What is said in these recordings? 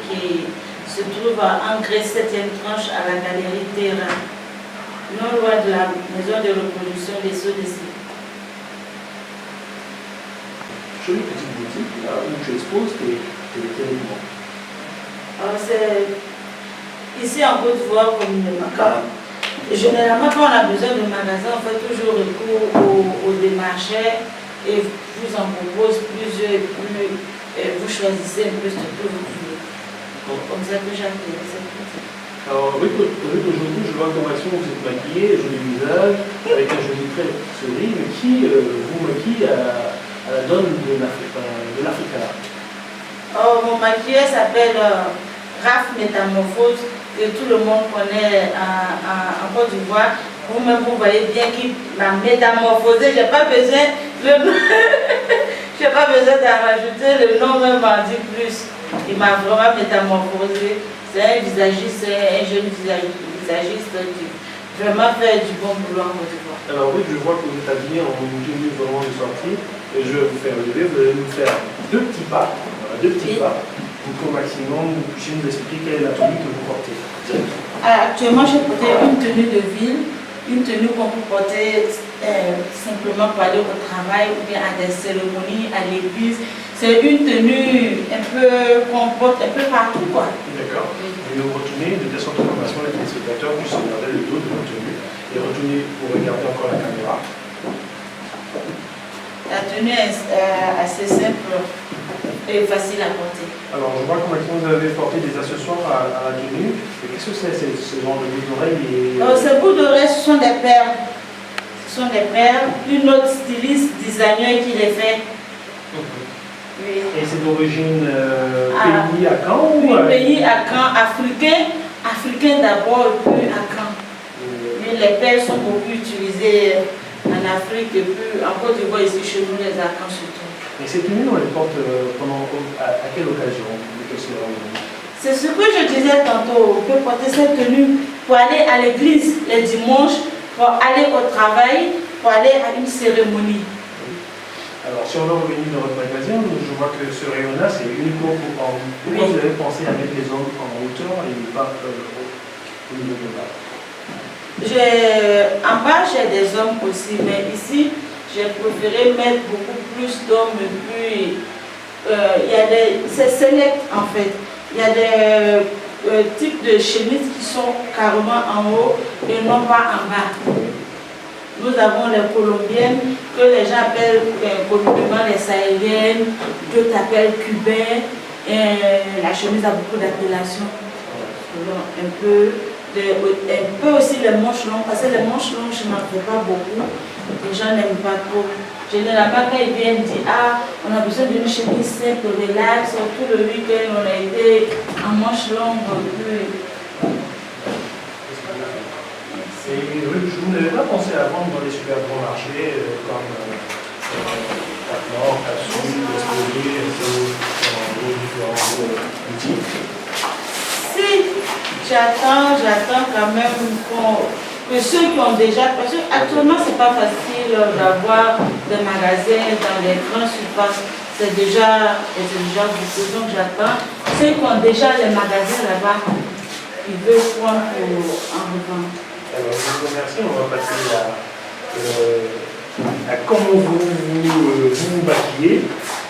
qui se trouve en Grèce 7e tranche à la galerie Terrain, non loin de la maison de reproduction des Sceaux d'ici. Jolie petite boutique là où tu exposes tes éléments. Ici en Côte d'Ivoire, communément, généralement quand on a besoin de magasins, on fait toujours recours aux démarcheurs et vous en propose plusieurs et plus vous choisissez un peu ce que vous voulez. Comme ça que j'ai appelé cette boutique. Alors Ruth, aujourd'hui je vois qu'en action vous êtes maquillée, joli visage, avec un joli trait de souris, mais qui vous maquille à la donne de l'Africa? Mon maquilleur s'appelle Raph Métamorphose, que tout le monde connaît en Côte d'Ivoire. Vous-même, vous voyez bien qu'il m'a métamorphosé. Je n'ai pas besoin d'en rajouter, le nom même m'en dit plus. Il m'a vraiment métamorphosé. C'est un visagiste, un jeune visagiste qui vraiment fait du bon boulot en Côte d'Ivoire. Alors oui, je vois que vous êtes habillé en une tenue vraiment de sortie. Et je vais vous faire lever, vous allez nous faire deux petits pas. Voilà, deux petits pas. Pour qu'au maximum, vous puissiez nous expliquer quelle est la tenue que vous portez. Actuellement, j'ai porté une tenue de ville, une tenue qu'on peut porter simplement pour aller au travail ou bien à des cérémonies, à l'église. C'est une tenue un peu qu'on porte un peu partout, quoi. D'accord. Et vous retournez de telle sorte d'information, les téléspectateurs puissent regarder le dos de votre tenue et retournez pour regarder encore la caméra. La tenue est assez simple et facile à porter. Alors, je vois que vous avez porté des accessoires à la tenue. Qu'est-ce que c'est ce genre de boucles d'oreilles Ces boucles d'oreilles, ce sont des perles. Ce sont des perles. Une autre styliste, designer qui les fait. Oui. Et c'est d'origine pays à Caen ou pays à Caen, africain d'abord, puis à Caen. Mais les perles sont beaucoup utilisées en Afrique et puis en Côte d'Ivoire, ici chez nous, les Arcans surtout. Et ces tenues, on les porte à quelle occasion? C'est ce que je disais tantôt. On peut porter cette tenue pour aller à l'église les dimanches, pour aller au travail, pour aller à une cérémonie. Alors, si on veut revenir dans votre magasin, je vois que ce rayon-là, c'est uniquement pour hommes. Pourquoi vous avez pensé à mettre les hommes en hauteur et pas au niveau de bas? En bas, j'ai des hommes aussi, mais ici, j'ai préféré mettre beaucoup plus d'hommes. Puis, c'est select en fait. Il y a des types de chemises qui sont carrément en haut et non pas en bas. Nous avons les colombiennes, que les gens appellent communément les sahéliennes, d'autres appellent cubains. La chemise a beaucoup d'appellations. Un peu aussi les manches longues, parce que les manches longues, je n'en fais pas beaucoup. Les gens n'aiment pas trop. Généralement, quand ils viennent dire on a besoin d'une chemise simple, relax, tout le week-end, on a été en manches longues. Et vous n'avez pas pensé à vendre dans les super grands marchés comme Cap-Nord, Cap-Sud, Escolier, dans vos différentes boutiques? Si, j'attends quand même que ceux qui ont déjà, parce qu'actuellement c'est pas facile d'avoir des magasins dans les grandes surfaces, c'est déjà beaucoup, donc j'attends ceux qui ont déjà les magasins là-bas, ils veulent prendre pour en revendre. Alors je vous remercie, on va passer à comment vous maquillez.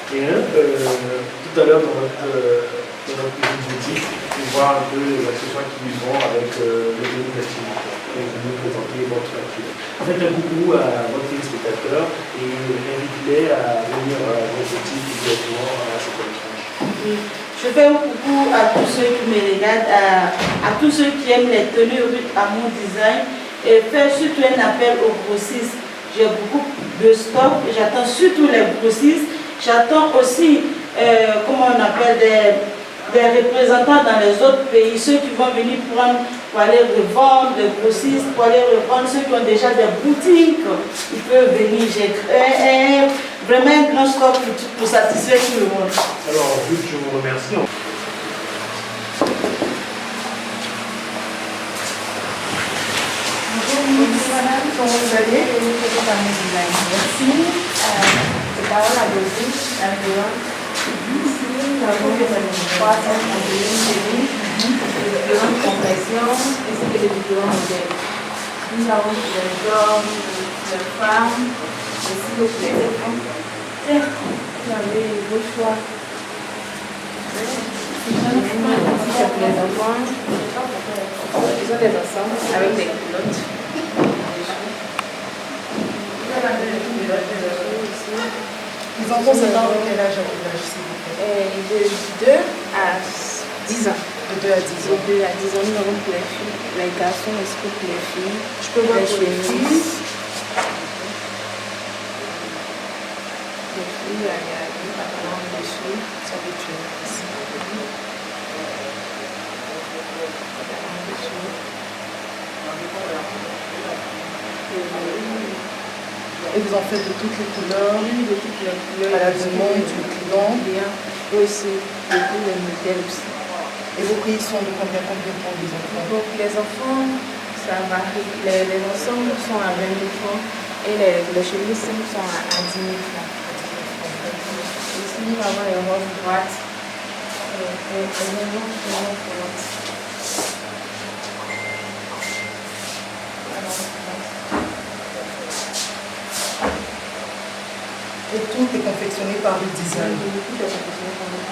Et, tout à l'heure dans notre petite boutique, pour voir un peu les accessoires qui vont avec le menu d'activité. Et vous nous présentez votre activité. Faites un coucou à votre téléspectateur et invitez-les à venir à votre boutique directement à cette émission. Je fais un coucou à tous ceux qui me regardent, à tous ceux qui aiment les tenues à mon design et faire surtout un appel aux grossistes. J'ai beaucoup de stock et j'attends surtout les grossistes. J'attends aussi, comment on appelle, des représentants dans les autres pays, ceux qui vont venir prendre pour aller revendre, des grossistes, pour aller revendre, ceux qui ont déjà des boutiques, ils peuvent venir. J'ai vraiment un grand stock pour satisfaire tout le monde. Alors, Ruth, je vous remercie. Bonjour madame, comment vous allez? Merci. C'est Carole Adosi, la nous avons 331 cellules, les différentes complexions ainsi que les différents modèles. Nous avons les hommes, les femmes, ainsi que les enfants. Vous avez vos choix. Ici, c'est pour les enfants. Ils ont des ensembles avec des culottes. Les enfants, c'est dans quel âge à quel âge, s'il vous plaît? De 2 à 10 ans. De 2 à 10 ans. De 2 à 10 ans, nous avons pour les filles, les garçons, ainsi que pour les filles. Je peux voir Les pour les filles. chemises. Les filles, il y a des pantalons dessus. Ça va être une- Et vous en faites de toutes les couleurs, Oui, de toutes les couleurs. à la demande du client. Bien. Aussi, de tous les modèles aussi. Et vos prix sont de combien pour les enfants? Donc, les enfants, ça varie. Les ensembles sont à 20 000 francs et les chemises simples sont à 10 000 francs. Ici, nous avons les robes droites. Et tout est confectionné par le design. Tout est confectionné par nous.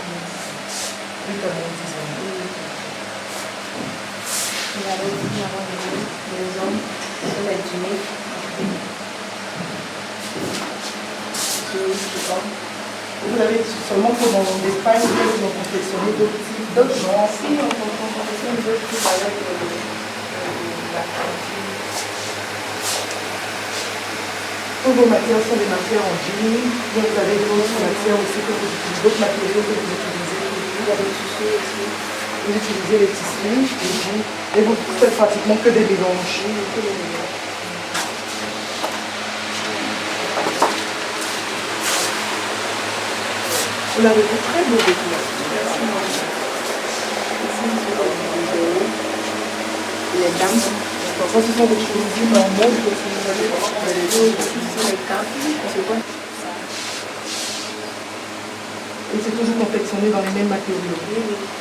Oui, par le design. Nous avons les hommes, les dîners. Vous avez seulement pour dans l'Espagne, vous ont confectionné d'autres genres. Si on confectionne d'autres trucs avec la qualité. Tous vos matières sont des matières en jean. Vous avez d'autres matières aussi que vous utilisez, d'autres matériaux que vous utilisez. Il y a des tissus aussi. Vous utilisez les tissus et vous faites pratiquement que des mélanges. Vous l'avez vu très beau vêtement. Les dames, Ça, ce sont des choses normales que vous allez voir. ce sont les capes. C'est quoi? Et c'est toujours confectionné dans les mêmes matériaux.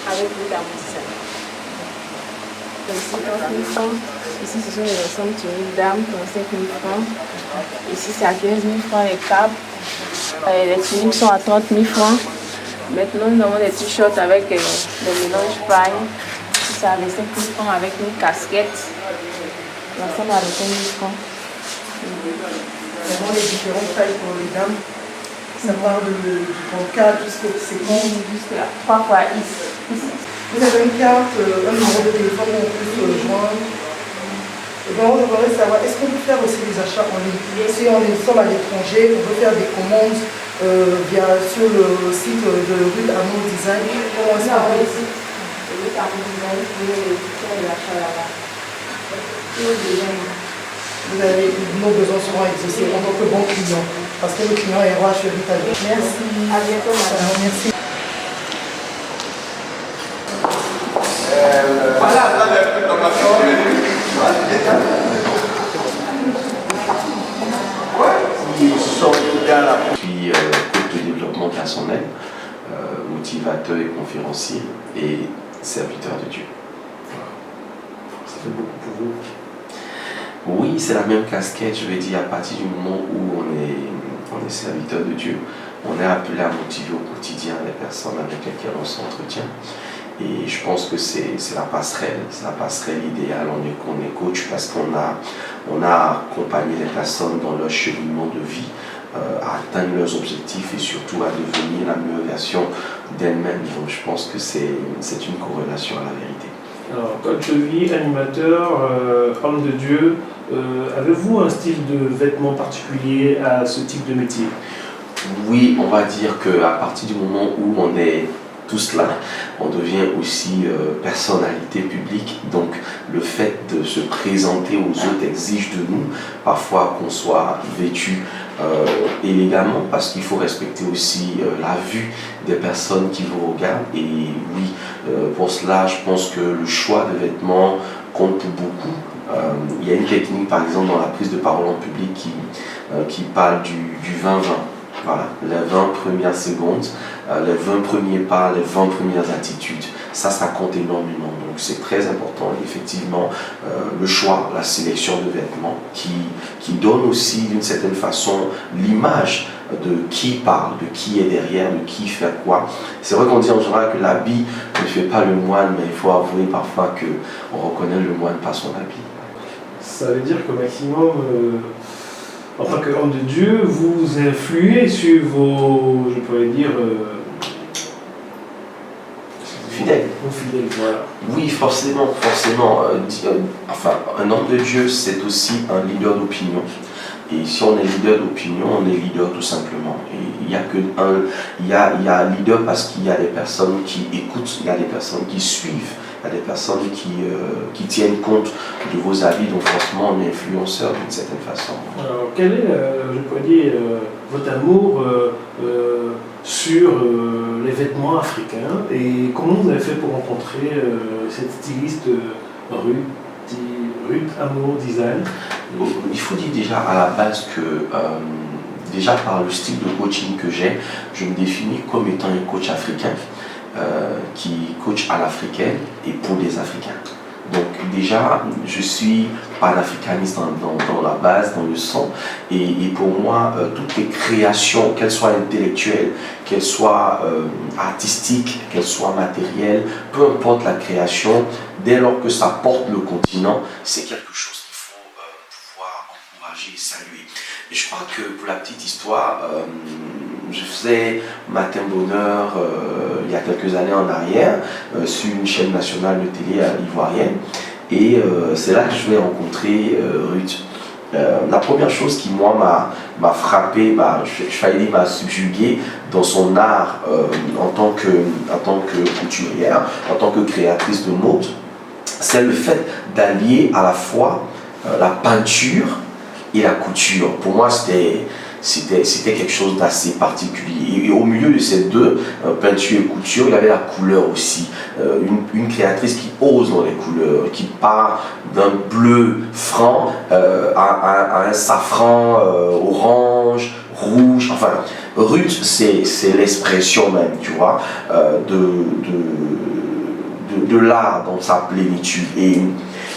Avec le d'amortisseur. Ici, 30 000 francs. Ici, ce sont les ensembles tuniques dames, 35 000 francs. Ici, c'est à 15 000 francs les capes. Les tuniques sont à 30 000 francs. Maintenant, nous avons des t-shirts avec des mélanges paille. Ici, c'est à 25 000 francs avec une casquette. L'ensemble à 25 000 francs. Vraiment les différentes tailles pour les dames. Ça part du 34 jusqu'au 50. Jusqu'à 3 fois ici. Vous avez une carte, un numéro de téléphone où on peut se joindre. Et vraiment, je voudrais savoir, est-ce qu'on peut faire aussi des achats en ligne? Si on est sommes à l'étranger, on peut faire des commandes sur le site de Rue Amour Design. Comment est-ce qu'on peut? Vous avez nos besoins seront exaucés en tant que bon client. Parce que le client est roi chez l'Italie. Merci. À bientôt, madame. Merci. Puis coach de développement personnel, motivateur et conférencier et serviteur de Dieu. Ça fait beaucoup pour vous. Oui, c'est la même casquette, je vais dire, à partir du moment où on est serviteur de Dieu, on est appelé à motiver au quotidien les personnes avec lesquelles on s'entretient. Et je pense que c'est la passerelle idéale. On est coach parce qu'on a accompagné les personnes dans leur cheminement de vie à atteindre leurs objectifs et surtout à devenir la meilleure version d'elles-mêmes. Donc je pense que c'est une corrélation à la vérité. Alors, coach de vie, animateur, homme de Dieu, avez-vous un style de vêtement particulier à ce type de métier? Oui, on va dire qu'à partir du moment où on est tous là, on devient aussi personnalité publique. Donc le fait de se présenter aux autres exige de nous parfois qu'on soit vêtu élégamment, parce qu'il faut respecter aussi la vue des personnes qui vous regardent. Et oui, pour cela, je pense que le choix de vêtements compte pour beaucoup. Il y a une technique, par exemple, dans la prise de parole en public qui parle du 20-20. Voilà, les 20 premières secondes, les 20 premiers pas, les 20 premières attitudes. Ça compte énormément. Donc c'est très important, effectivement, le choix, la sélection de vêtements qui donne aussi d'une certaine façon l'image de qui parle, de qui est derrière, de qui fait quoi. C'est vrai qu'on dit en général que l'habit ne fait pas le moine, mais il faut avouer parfois qu'on reconnaît le moine par son habit. Ça veut dire que maximum, en tant qu'homme de Dieu, vous influez sur vos, je pourrais dire, fidèles. Vos fidèles, voilà. Oui, forcément. Enfin, un homme de Dieu, c'est aussi un leader d'opinion. Et si on est leader d'opinion, on est leader tout simplement. Et il y a un leader parce qu'il y a des personnes qui écoutent, il y a des personnes qui suivent, il y a des personnes qui tiennent compte de vos avis. Donc franchement, on est influenceur d'une certaine façon. Alors, quel est, je pourrais dire, votre amour sur les vêtements africains et comment vous avez fait pour rencontrer cette styliste Ruth Amour Design? Il faut dire déjà à la base que, déjà par le style de coaching que j'ai, je me définis comme étant un coach africain qui coach à l'africaine et pour des Africains. Donc déjà, je suis panafricaniste dans la base, dans le sang, et pour moi, toutes les créations, qu'elles soient intellectuelles, qu'elles soient artistiques, qu'elles soient matérielles, peu importe la création, dès lors que ça porte le continent, c'est quelque chose qu'il faut pouvoir encourager et saluer. Et je crois que pour la petite histoire, je faisais Matin Bonheur il y a quelques années en arrière sur une chaîne nationale de télé ivoirienne et c'est là que je vais rencontrer Ruth. La première chose qui moi m'a frappé, je m'a subjugué dans son art en tant que couturière, en tant que créatrice de mode, c'est le fait d'allier à la fois la peinture et la couture. Pour moi, c'était quelque chose d'assez particulier. Et au milieu de ces deux, peinture et couture, il y avait la couleur aussi. Une créatrice qui ose dans les couleurs, qui part d'un bleu franc à un safran orange, rouge. Enfin, Ruth, c'est l'expression même, tu vois, de l'art dans sa plénitude.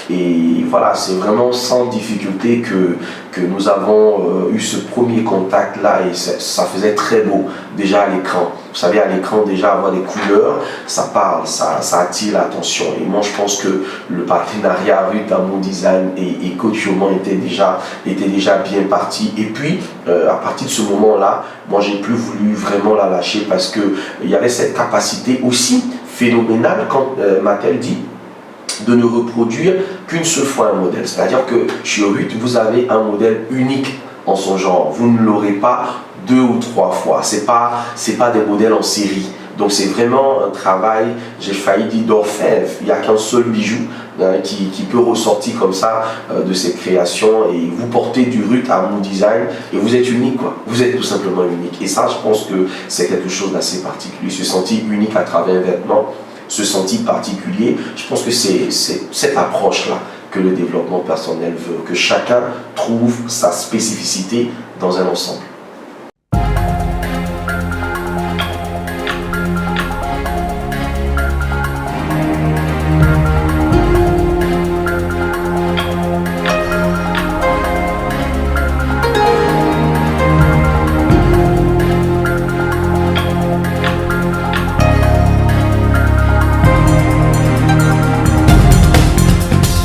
Et voilà, c'est vraiment sans difficulté que nous avons eu ce premier contact-là et ça faisait très beau déjà à l'écran. Vous savez, à l'écran, déjà avoir des couleurs, ça parle, ça attire l'attention. Et moi, je pense que le partenariat Ruth Amour Design et Coach Yoman était déjà bien parti. Et puis, à partir de ce moment-là, moi, j'ai plus voulu vraiment la lâcher parce qu'il y avait cette capacité aussi phénoménale quand Mattel dit de ne reproduire qu'une seule fois un modèle. C'est-à-dire que chez Ruth, vous avez un modèle unique en son genre. Vous ne l'aurez pas 2 ou 3 fois. C'est pas des modèles en série. Donc c'est vraiment un travail, j'ai failli dire d'orfèvre. Il n'y a qu'un seul bijou qui peut ressortir comme ça de ces créations. Et vous portez du Ruth Amour Design et vous êtes unique, quoi. Vous êtes tout simplement unique. Et ça, je pense que c'est quelque chose d'assez particulier. Se sentir unique à travers un vêtement, se sentir particulier, je pense que c'est cette approche-là que le développement personnel veut, que chacun trouve sa spécificité dans un ensemble.